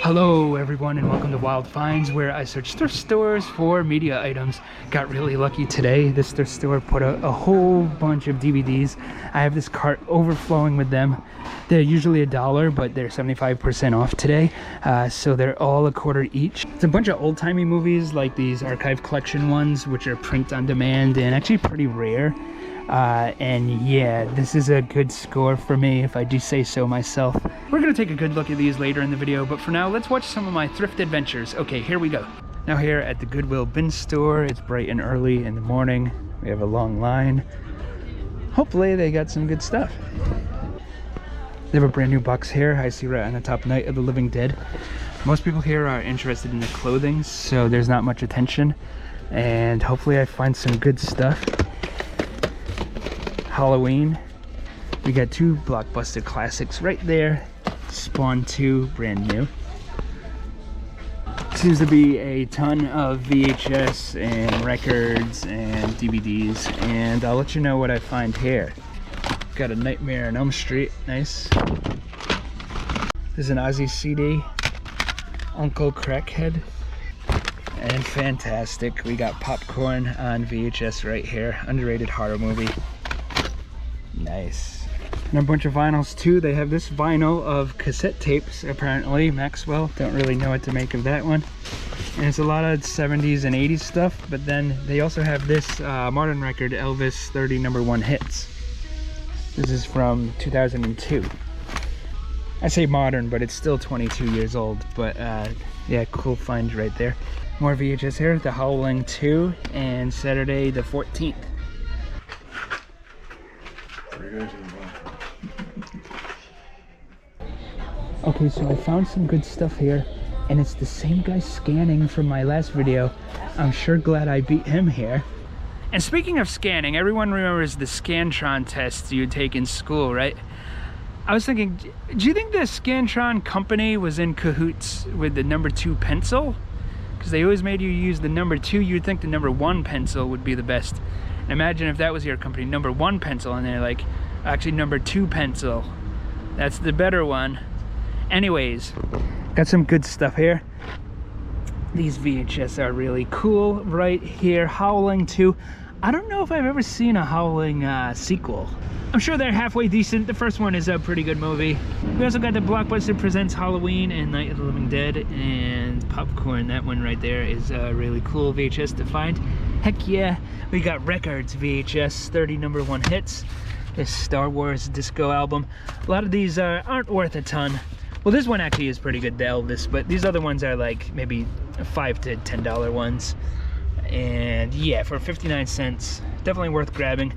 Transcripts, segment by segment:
Hello everyone and welcome to Wild Finds, where I search thrift stores for media items. Got really lucky today. This thrift store put a whole bunch of DVDs. I have this cart overflowing with them. They're usually $1, but they're 75% off today. So they're all $1 each. It's a bunch of old-timey movies like these archive collection ones, which are print on demand and actually pretty rare. And yeah, this is a good score for me, if I do say so myself. We're gonna take a good look at these later in the video, but for now, let's watch some of my thrift adventures. Okay, here we go. Now here at the Goodwill bin store, it's bright and early in the morning. We have a long line. Hopefully they got some good stuff. They have a brand new box here. I see right on the top, Night of the Living Dead. Most people here are interested in the clothing, so there's not much attention. And hopefully I find some good stuff. Halloween. We got two blockbuster classics right there. Spawn 2, brand new. Seems to be a ton of VHS and records and DVDs, and I'll let you know what I find here. Got a Nightmare on Elm Street, nice. There's an Ozzy CD, Uncle Crackhead, and fantastic. We got Popcorn on VHS right here, underrated horror movie. Nice. And a bunch of vinyls too. They have this vinyl of cassette tapes, apparently. Maxwell, don't really know what to make of that one. And it's a lot of 70s and 80s stuff, but then they also have this modern record, Elvis 30 #1 hits. This is from 2002. I say modern, but it's still 22 years old. But yeah, cool find right there. More VHS here, The Howling 2 and Saturday the 14th. Okay, so I found some good stuff here, and it's the same guy scanning from my last video. I'm sure glad I beat him here. And speaking of scanning, everyone remembers the Scantron test you'd take in school, right? I was thinking, do you think the Scantron company was in cahoots with the #2 pencil? Because they always made you use the #2. You'd think the #1 pencil would be the best. And imagine if that was your company, #1 pencil, and they're like, actually #2 pencil. That's the better one. Anyways, got some good stuff here. These VHS are really cool right here. Howling 2. I don't know if I've ever seen a Howling sequel. I'm sure they're halfway decent. The first one is a pretty good movie. We also got the Blockbuster Presents Halloween and Night of the Living Dead and Popcorn. That one right there is a really cool VHS to find. Heck yeah. We got records, VHS 30 #1 hits. This Star Wars disco album. A lot of these aren't worth a ton. Well, this one actually is pretty good, the Elvis, but these other ones are like maybe $5 to $10 ones. And yeah, for 59 cents, definitely worth grabbing.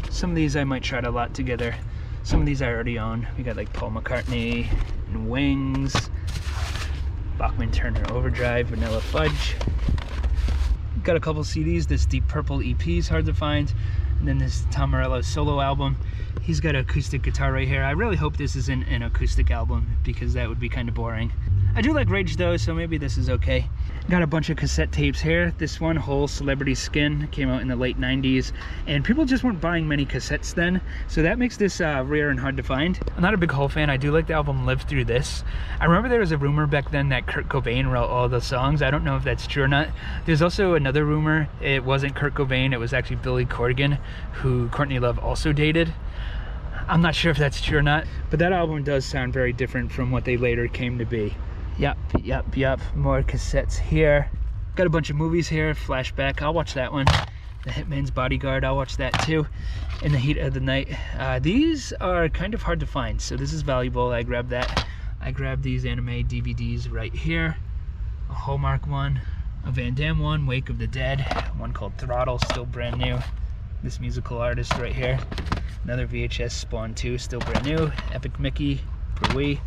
Some of these I might try to lot together. Some of these I already own. We got like Paul McCartney and Wings, Bachman Turner Overdrive, Vanilla Fudge. Got a couple CDs. This Deep Purple EP is hard to find. And then this Tom Morello solo album. He's got an acoustic guitar right here. I really hope this isn't an acoustic album, because that would be kind of boring. I do like Rage though, so maybe this is okay. Got a bunch of cassette tapes here. This one, Whole Celebrity Skin, came out in the late 90s, and people just weren't buying many cassettes then, so that makes this rare and hard to find. I'm not a big Whole fan. I do like the album Live Through This. I remember there was a rumor back then that Kurt Cobain wrote all the songs. I don't know if that's true or not. There's also another rumor. It wasn't Kurt Cobain, it was actually Billy Corgan, who Courtney Love also dated. I'm not sure if that's true or not, but that album does sound very different from what they later came to be. Yep. More cassettes here. Got a bunch of movies here. Flashback, I'll watch that one. The Hitman's Bodyguard, I'll watch that too. In the Heat of the Night. These are kind of hard to find, so this is valuable. I grabbed that. I grabbed these anime DVDs right here. A Hallmark one, a Van Damme one, Wake of the Dead, one called Throttle, still brand new. This musical artist right here. Another VHS, Spawn 2, still brand new. Epic Mickey, per Wii.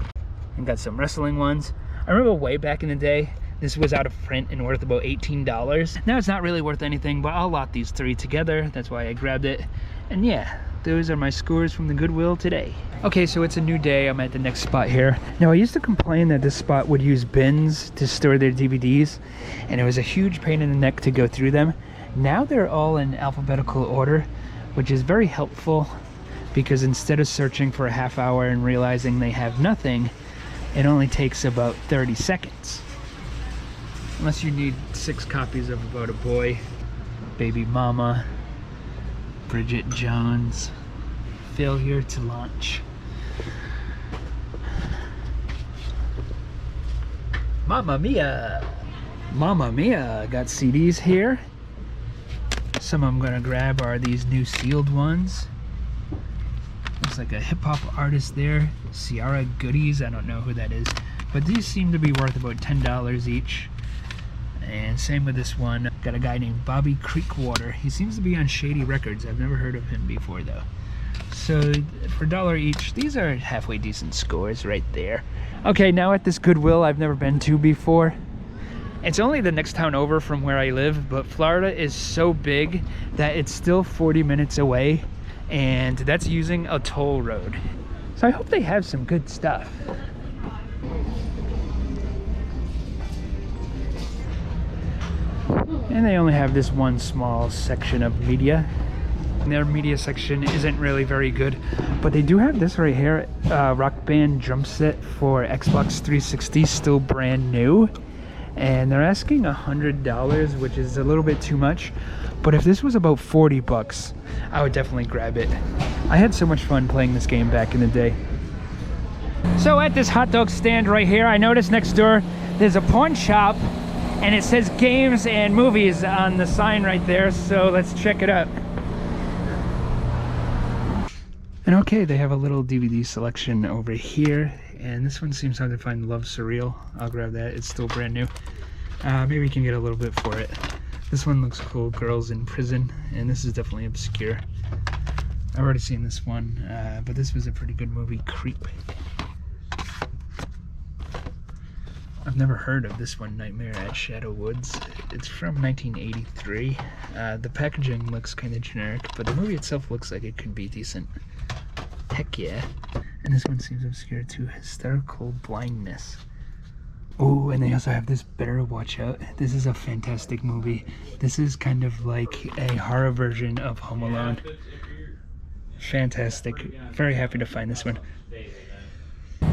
And got some wrestling ones. I remember way back in the day, this was out of print and worth about $18. Now it's not really worth anything, but I'll lot these three together. That's why I grabbed it. And yeah, those are my scores from the Goodwill today. Okay, so it's a new day. I'm at the next spot here. Now, I used to complain that this spot would use bins to store their DVDs, and it was a huge pain in the neck to go through them. Now they're all in alphabetical order, which is very helpful, because instead of searching for a half hour and realizing they have nothing, it only takes about 30 seconds. Unless you need 6 copies of About a Boy, Baby Mama, Bridget Jones, Failure to Launch. Mamma Mia! Mamma Mia! Got CDs here. Some I'm gonna grab are these new sealed ones. Looks like a hip-hop artist there. Ciara Goodies, I don't know who that is. But these seem to be worth about $10 each. And same with this one. Got a guy named Bobby Creekwater. He seems to be on Shady Records. I've never heard of him before though. So for $1 each, these are halfway decent scores right there. Okay, now at this Goodwill I've never been to before. It's only the next town over from where I live, but Florida is so big that it's still 40 minutes away, and that's using a toll road. So I hope they have some good stuff. And they only have this one small section of media. And their media section isn't really very good, but they do have this right here, Rock Band drum set for Xbox 360, still brand new. And they're asking $100, which is a little bit too much. But if this was about 40 bucks, I would definitely grab it. I had so much fun playing this game back in the day. So at this hot dog stand right here, I noticed next door there's a pawn shop, and it says games and movies on the sign right there. So let's check it out. And okay, they have a little DVD selection over here, and this one seems hard to find. Love Surreal. I'll grab that. It's still brand new. Maybe we can get a little bit for it. This one looks cool. Girls in Prison, and this is definitely obscure. I've already seen this one, but this was a pretty good movie, Creep. I've never heard of this one, Nightmare at Shadow Woods. It's from 1983. The packaging looks kind of generic, but the movie itself looks like it could be decent. Heck yeah. And this one seems obscure too. Hysterical Blindness. Oh, and they also have this Better Watch Out. This is a fantastic movie. This is kind of like a horror version of Home Alone. Fantastic. Very happy to find this one.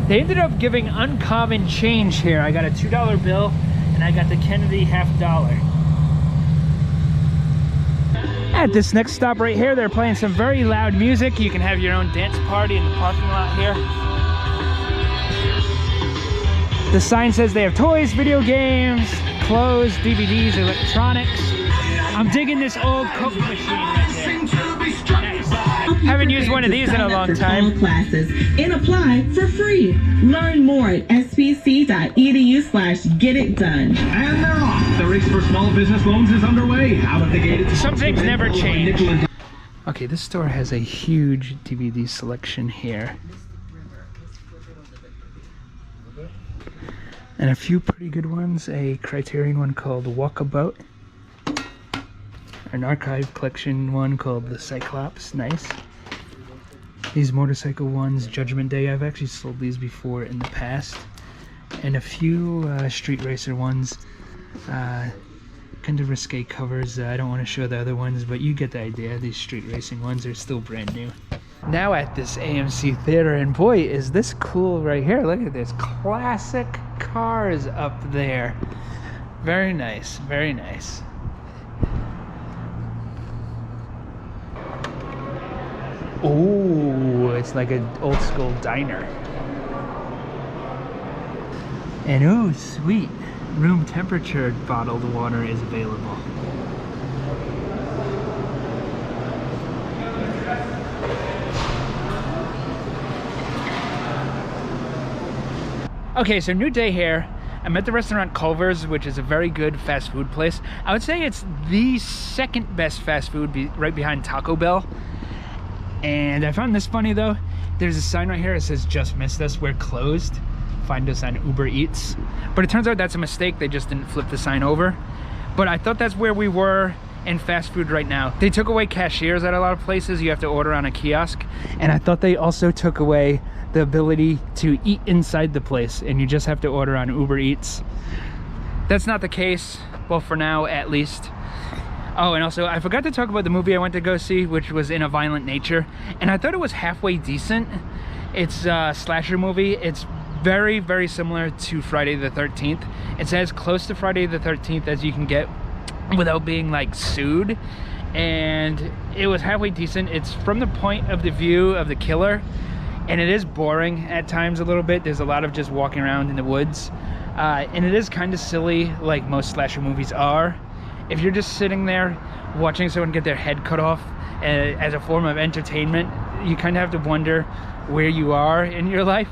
They ended up giving uncommon change here. I got a $2 bill and I got the Kennedy $50. At this next stop right here, they're playing some very loud music. You can have your own dance party in the parking lot here. The sign says they have toys, video games, clothes, DVDs, electronics. I'm digging this old Coke machine right there. Nice. Haven't used one of these in a long time. Classes and apply for free. Learn more at spc.edu/getitdone. And they're off. The race for small business loans is underway. Out of the gate. Some things never change. Okay, this store has a huge DVD selection here. And a few pretty good ones. A Criterion one called Walkabout. An archive collection one called The Cyclops. Nice. These motorcycle ones, Judgment Day. I've actually sold these before in the past. And a few street racer ones. Kind of risque covers. I don't want to show the other ones, but you get the idea. These street racing ones are still brand new. Now at this AMC theater, and boy, is this cool right here. Look at this. Classic cars up there. Very nice, very nice. Oh, it's like an old school diner. And oh, sweet. Room temperature bottled water is available. Okay, so new day here. I'm at the restaurant Culver's, which is a very good fast food place. I would say it's the second best fast food right behind Taco Bell. And I found this funny though. There's a sign right here that says, "Just missed us, we're closed. Find us on Uber Eats." But it turns out that's a mistake. They just didn't flip the sign over. But I thought that's where we were in fast food right now. They took away cashiers at a lot of places. You have to order on a kiosk. And I thought they also took away the ability to eat inside the place, and you just have to order on Uber Eats. That's not the case, well, for now at least. Oh, and also I forgot to talk about the movie I went to go see, which was In a Violent Nature, and I thought it was halfway decent. It's a slasher movie. It's very, very similar to Friday the 13th. It's as close to Friday the 13th as you can get without being like sued. And it was halfway decent. It's from the point of the view of the killer, and it is boring at times a little bit. There's a lot of just walking around in the woods, and it is kind of silly, like most slasher movies are. If you're just sitting there watching someone get their head cut off as a form of entertainment, you kind of have to wonder where you are in your life.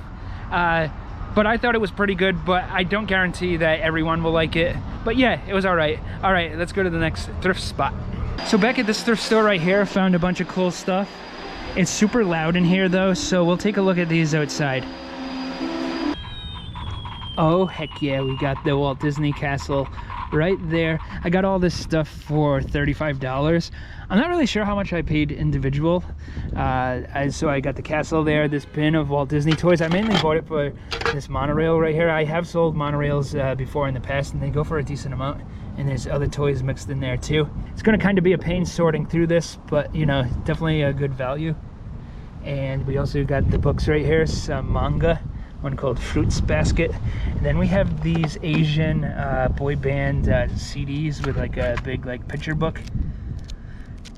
But I thought it was pretty good, but I don't guarantee that everyone will like it. But yeah, it was all right. All right, let's go to the next thrift spot. So back at this thrift store right here, found a bunch of cool stuff. It's super loud in here though, so we'll take a look at these outside. Oh, heck yeah, we got the Walt Disney Castle right there. I got all this stuff for $35. I'm not really sure how much I paid individual. So I got the castle there, this bin of Walt Disney toys. I mainly bought it for this monorail right here. I have sold monorails before in the past, and they go for a decent amount. And there's other toys mixed in there too. It's gonna kind of be a pain sorting through this, but you know, definitely a good value. And we also got the books right here, some manga, one called Fruits Basket. And then we have these Asian boy band CDs with like a big like picture book.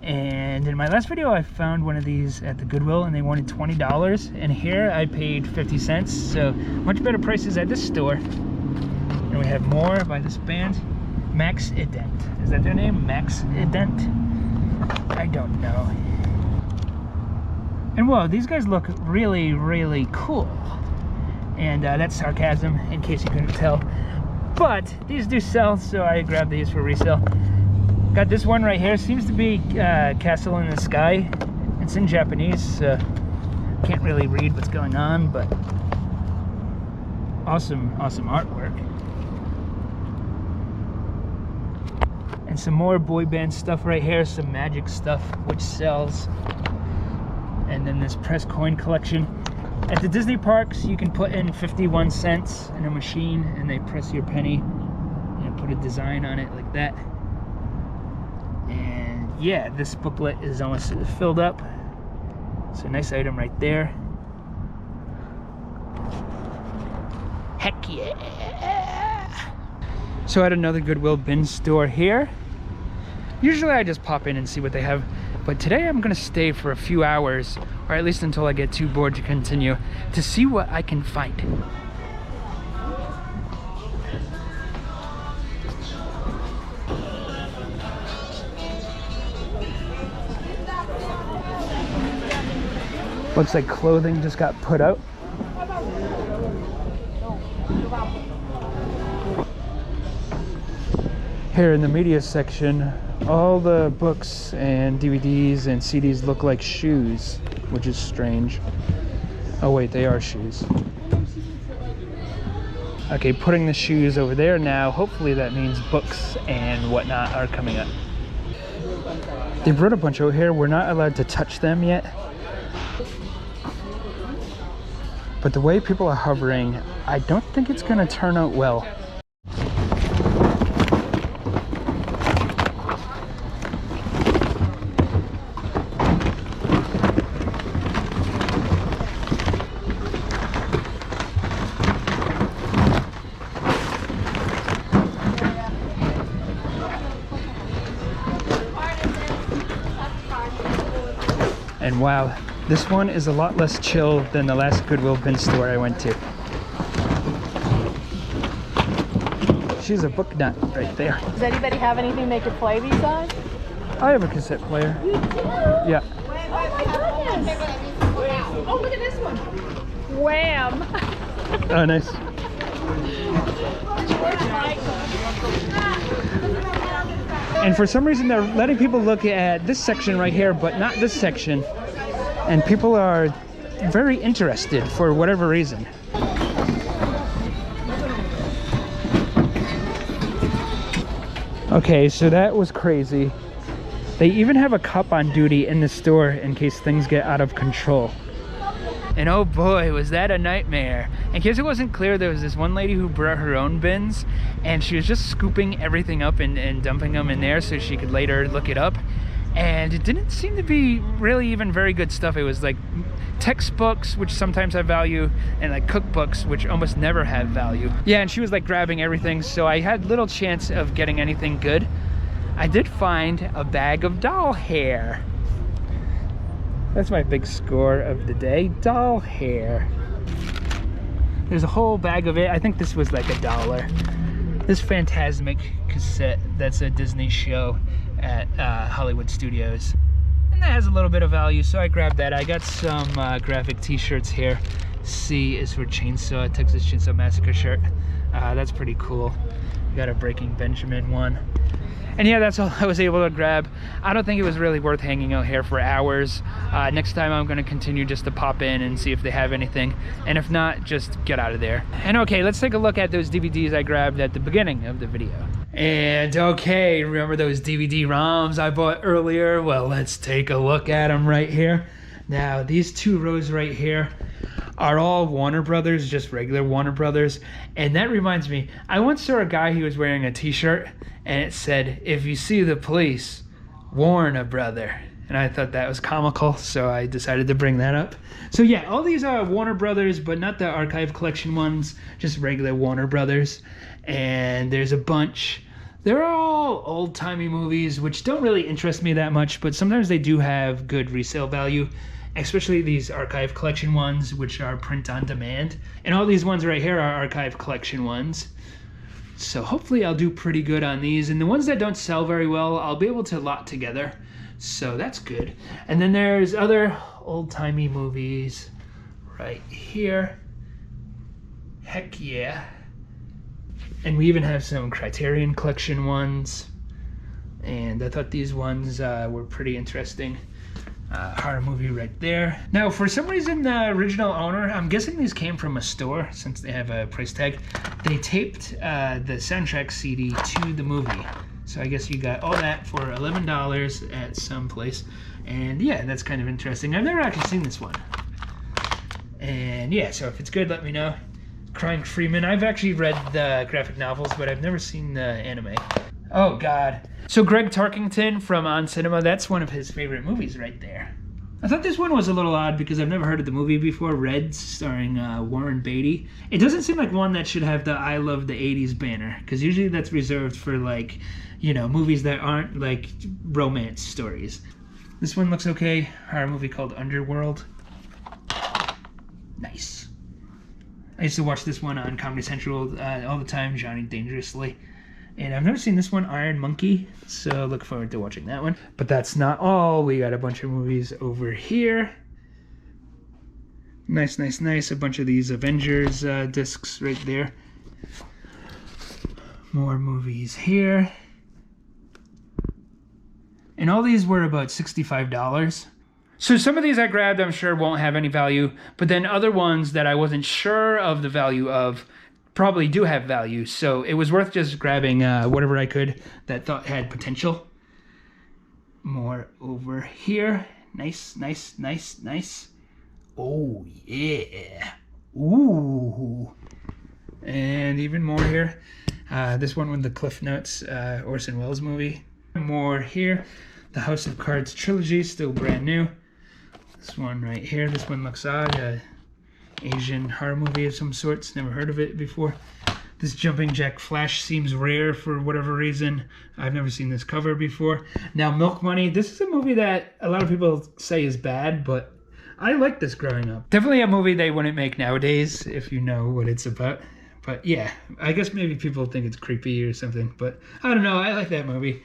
And in my last video, I found one of these at the Goodwill, and they wanted $20. And here I paid 50 cents, so much better prices at this store. And we have more by this band, Max Ident. Is that their name? Max Ident? I don't know. And whoa, these guys look really, really cool. And that's sarcasm, in case you couldn't tell. But these do sell, so I grabbed these for resale. Got this one right here. Seems to be Castle in the Sky. It's in Japanese, so can't really read what's going on, but awesome, awesome artwork. And some more boy band stuff right here, some magic stuff, which sells. And then this pressed coin collection. At the Disney parks, you can put in 51 cents in a machine, and they press your penny and put a design on it like that. And yeah, this booklet is almost filled up. It's a nice item right there. Heck yeah! So at another Goodwill bin store here. Usually I just pop in and see what they have, but today I'm gonna stay for a few hours, or at least until I get too bored to continue, to see what I can find. Looks like clothing just got put out. Here in the media section, all the books and DVDs and CDs look like shoes, which is strange. Oh wait, they are shoes. Okay, putting the shoes over there now. Hopefully that means books and whatnot are coming up. They brought a bunch over here. We're not allowed to touch them yet. But the way people are hovering, I don't think it's gonna turn out well. And wow, this one is a lot less chill than the last Goodwill bin store I went to. She's a book nut right there. Does anybody have anything they could play these on? I have a cassette player. You do? Yeah. Oh my goodness. Oh, look at this one. Wham! Oh, nice. And for some reason they're letting people look at this section right here, but not this section. And people are very interested for whatever reason. Okay, so that was crazy. They even have a cop on duty in the store in case things get out of control. And oh boy, was that a nightmare. In case it wasn't clear, there was this one lady who brought her own bins, and she was just scooping everything up and dumping them in there so she could later look it up. and it didn't seem to be really even very good stuff. It was like textbooks, which sometimes have value, and like cookbooks, which almost never have value. Yeah, and she was like grabbing everything, so I had little chance of getting anything good. I did find a bag of doll hair. That's my big score of the day, doll hair. There's a whole bag of it. I think this was like $1. This Phantasmic cassette, that's a Disney show at Hollywood Studios. And that has a little bit of value, so I grabbed that. I got some graphic t-shirts here. C is for Chainsaw, Texas Chainsaw Massacre shirt. That's pretty cool. Got a Breaking Benjamin one. And yeah, that's all I was able to grab. I don't think it was really worth hanging out here for hours. Next time I'm gonna continue just to pop in and see if they have anything. And if not, just get out of there. And okay, let's take a look at those DVDs I grabbed at the beginning of the video. And okay, remember those DVD ROMs I bought earlier? Well, let's take a look at them right here. Now, these 2 rows right here are all Warner Brothers, just regular Warner Brothers. And that reminds me, I once saw a guy who was wearing a t-shirt and it said, "If you see the police, warn a brother." And I thought that was comical, so I decided to bring that up. So yeah, all these are Warner Brothers, but not the archive collection ones, just regular Warner Brothers. And there's a bunch. They're all old-timey movies, which don't really interest me that much, but sometimes they do have good resale value, especially these archive collection ones, which are print on demand. And all these ones right here are archive collection ones. So hopefully I'll do pretty good on these. And the ones that don't sell very well, I'll be able to lot together. So that's good. And then there's other old-timey movies right here. Heck yeah. And we even have some Criterion Collection ones. And I thought these ones were pretty interesting. Horror movie right there. Now, for some reason, the original owner, I'm guessing these came from a store since they have a price tag. They taped the soundtrack CD to the movie. So I guess you got all that for $11 at some place. And yeah, that's kind of interesting. I've never actually seen this one. And yeah, so if it's good, let me know. Crying Freeman. I've actually read the graphic novels, but I've never seen the anime. Oh God. So Greg Tarkington from On Cinema, that's one of his favorite movies right there. I thought this one was a little odd because I've never heard of the movie before. Reds, starring Warren Beatty. It doesn't seem like one that should have the I Love the 80s banner, because usually that's reserved for, like, you know, movies that aren't like romance stories. This one looks okay. Horror movie called Underworld. Nice. I used to watch this one on Comedy Central all the time, Johnny Dangerously. And I've never seen this one, Iron Monkey, so look forward to watching that one. But that's not all. We got a bunch of movies over here. Nice, nice, nice. A bunch of these Avengers discs right there. More movies here. And all these were about $65. So some of these I grabbed, I'm sure won't have any value. But then other ones that I wasn't sure of the value of probably do have value, so it was worth just grabbing whatever I could that thought had potential. More over here. Nice, nice, nice, nice. Oh yeah. Ooh. And even more here. This one with the Cliff Notes Orson Welles movie. More here. The House of Cards trilogy, still brand new. This one right here. This one looks odd. Asian horror movie of some sorts. Never heard of it before. This Jumping Jack Flash seems rare for whatever reason. I've never seen this cover before. Now, Milk Money. This is a movie that a lot of people say is bad, but I liked this growing up. Definitely a movie they wouldn't make nowadays if you know what it's about. But yeah, I guess maybe people think it's creepy or something, but I don't know. I like that movie.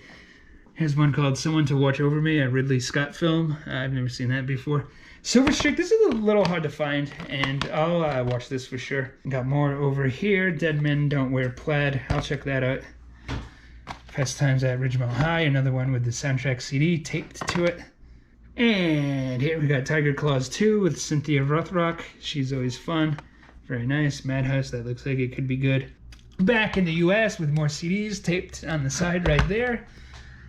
Here's one called Someone to Watch Over Me, a Ridley Scott film. I've never seen that before. Silver Streak, this is a little hard to find, and I'll watch this for sure. Got more over here. Dead Men Don't Wear Plaid. I'll check that out. Fast Times at Ridgemont High, another one with the soundtrack CD taped to it. And here we got Tiger Claws 2 with Cynthia Rothrock. She's always fun. Very nice. Madhouse, that looks like it could be good. Back in the US with more CDs taped on the side right there.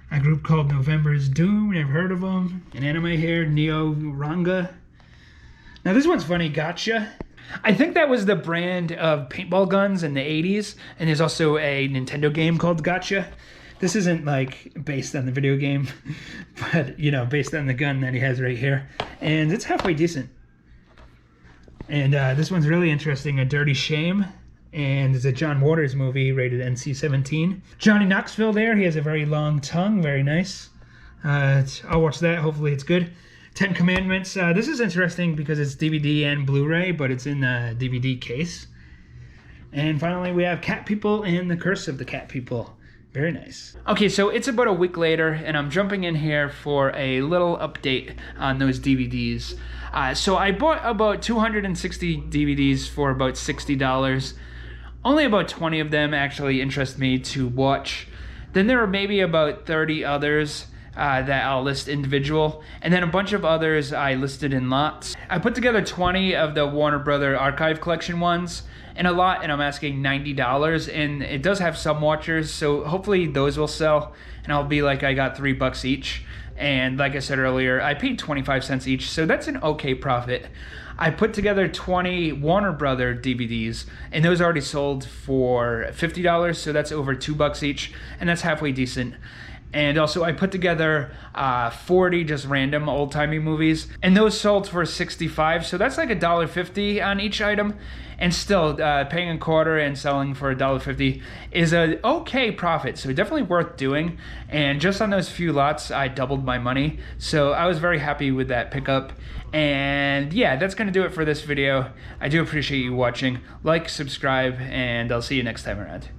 A group called November's Doom, never heard of them. An anime here, Neo Ranga. Now this one's funny, Gotcha. I think that was the brand of paintball guns in the 80s, and there's also a Nintendo game called Gotcha. This isn't like based on the video game, but you know, based on the gun that he has right here. And it's halfway decent. And this one's really interesting, A Dirty Shame. And it's a John Waters movie, rated NC-17. Johnny Knoxville there, he has a very long tongue, very nice. I'll watch that, hopefully it's good. 10 Commandments, this is interesting because it's DVD and Blu-ray, but it's in the DVD case. And finally we have Cat People and The Curse of the Cat People. Very nice. Okay, so it's about a week later, and I'm jumping in here for a little update on those DVDs. So I bought about 260 DVDs for about $60. Only about 20 of them actually interest me to watch. Then there are maybe about 30 others that I'll list individual, and then a bunch of others I listed in lots. I put together 20 of the Warner Brother Archive Collection ones in a lot, and I'm asking $90, and it does have some watchers, so hopefully those will sell, and I'll be like, I got $3 each. And like I said earlier, I paid 25 cents each, so that's an okay profit. I put together 20 Warner Brother DVDs, and those already sold for $50, so that's over $2 each, and that's halfway decent. And also I put together 40 just random old-timey movies, and those sold for $65, so that's like $1.50 on each item. And still, paying a quarter and selling for $1.50 is an okay profit, so definitely worth doing. And just on those few lots, I doubled my money, so I was very happy with that pickup. And yeah, that's gonna do it for this video. I do appreciate you watching. Like, subscribe, and I'll see you next time around.